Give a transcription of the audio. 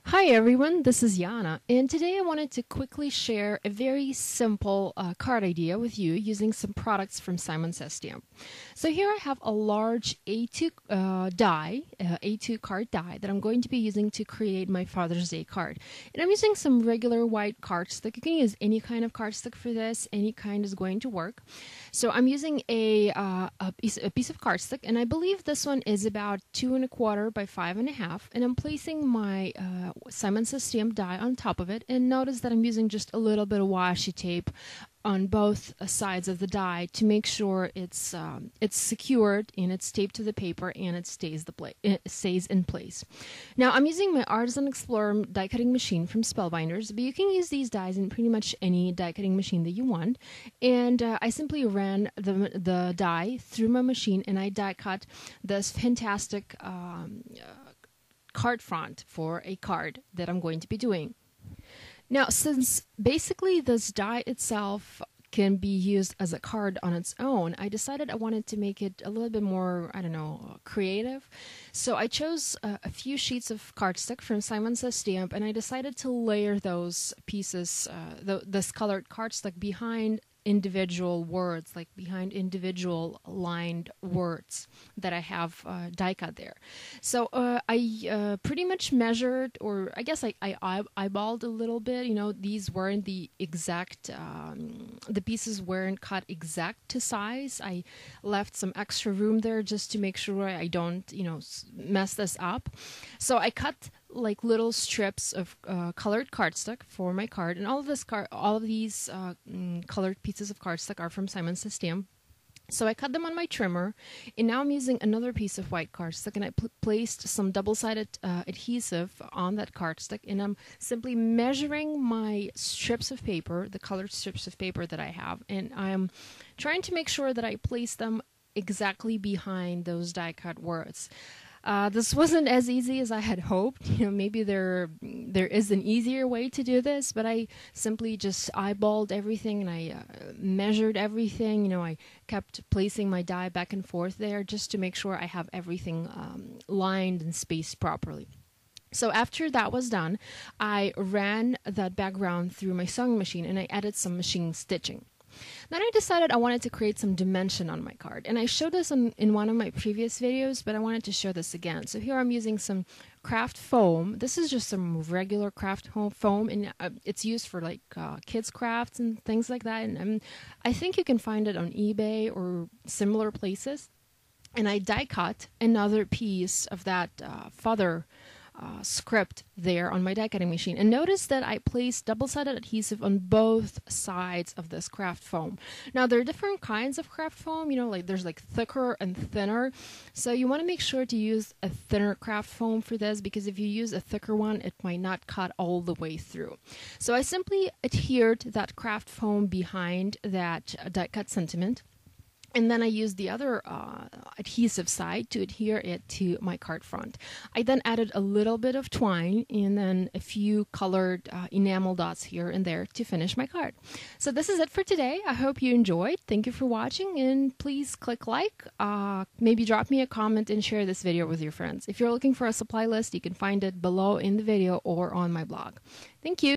Hi everyone, this is Yana, and today I wanted to quickly share a very simple card idea with you using some products from Simon Says Stamp. So here I have a large A2 A2 card die that I'm going to be using to create my Father's Day card. And I'm using some regular white cardstock. You can use any kind of cardstock for this, any kind is going to work. So I'm using a piece of cardstock, and I believe this one is about 2¼ by 5½, and I'm placing my Simon Says Stamp die on top of it, and notice that I'm using just a little bit of washi tape on both sides of the die to make sure it's secured and it's taped to the paper and it stays in place. Now I'm using my Artisan Explorer die cutting machine from Spellbinders, but you can use these dies in pretty much any die cutting machine that you want. And I simply ran the die through my machine and I die cut this fantastic card front for a card that I'm going to be doing. Now, since basically this die itself can be used as a card on its own, I decided I wanted to make it a little bit more, I don't know, creative. So I chose a few sheets of cardstock from Simon Says Stamp, and I decided to layer those pieces, this colored cardstock behind individual words, like behind individual lined words that I have die cut there. So I pretty much measured, or I guess I eyeballed a little bit. You know, these weren't the exact, the pieces weren't cut exact to size. I left some extra room there just to make sure I don't, you know, mess this up. So I cut like little strips of colored cardstock for my card, and all of these colored pieces of cardstock are from Simon Says Stamp. So I cut them on my trimmer, and now I'm using another piece of white cardstock, and I placed some double-sided adhesive on that cardstock, and I'm simply measuring my strips of paper, the colored strips of paper that I have, and I'm trying to make sure that I place them exactly behind those die-cut words. This wasn't as easy as I had hoped. You know, maybe there is an easier way to do this, but I simply just eyeballed everything and I measured everything. You know, I kept placing my die back and forth there just to make sure I have everything lined and spaced properly. So after that was done, I ran that background through my sewing machine and I added some machine stitching. Then I decided I wanted to create some dimension on my card, and I showed this in one of my previous videos, but I wanted to show this again. So here I'm using some craft foam. This is just some regular craft foam, and it's used for like kids crafts and things like that, and I think you can find it on eBay or similar places. And I die cut another piece of that father script there on my die cutting machine, and notice that I placed double-sided adhesive on both sides of this craft foam. Now there are different kinds of craft foam, you know, like there's like thicker and thinner, so you want to make sure to use a thinner craft foam for this, because if you use a thicker one it might not cut all the way through. So I simply adhered that craft foam behind that die cut sentiment, and then I used the other adhesive side to adhere it to my card front. I then added a little bit of twine and then a few colored enamel dots here and there to finish my card. So this is it for today. I hope you enjoyed. Thank you for watching, and please click like, maybe drop me a comment and share this video with your friends. If you're looking for a supply list, you can find it below in the video or on my blog. Thank you.